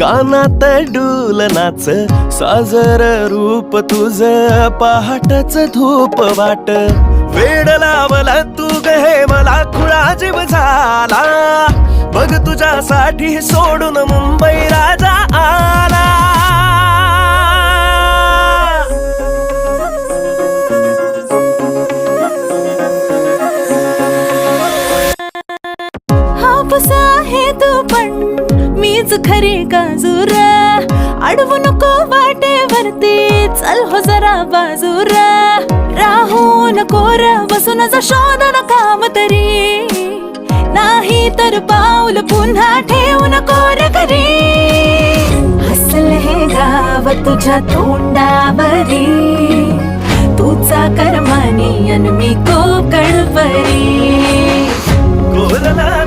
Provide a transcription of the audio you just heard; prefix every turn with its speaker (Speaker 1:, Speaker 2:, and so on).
Speaker 1: कानात डुलनाच साजर रूप तुझ पहाटच धूप वाट वेड लावला तू ग हे मला खुळा जीव झाला बघ तुझ्यासाठी सोडून मुंबई राजा आला
Speaker 2: हापूस आहे तू पण मीच खरी काजूर अडवू नको वाटेवरती चल हो जरा बाजूर राहू नको र बसून जा शोधन काम तरी नाही तर पाऊल पुन्हा ठेवू नको रे घरी हसल हे गाव तुझ्या तोंडावरी तुझा कर्मानी अन मी कोकणपरी
Speaker 1: कोलला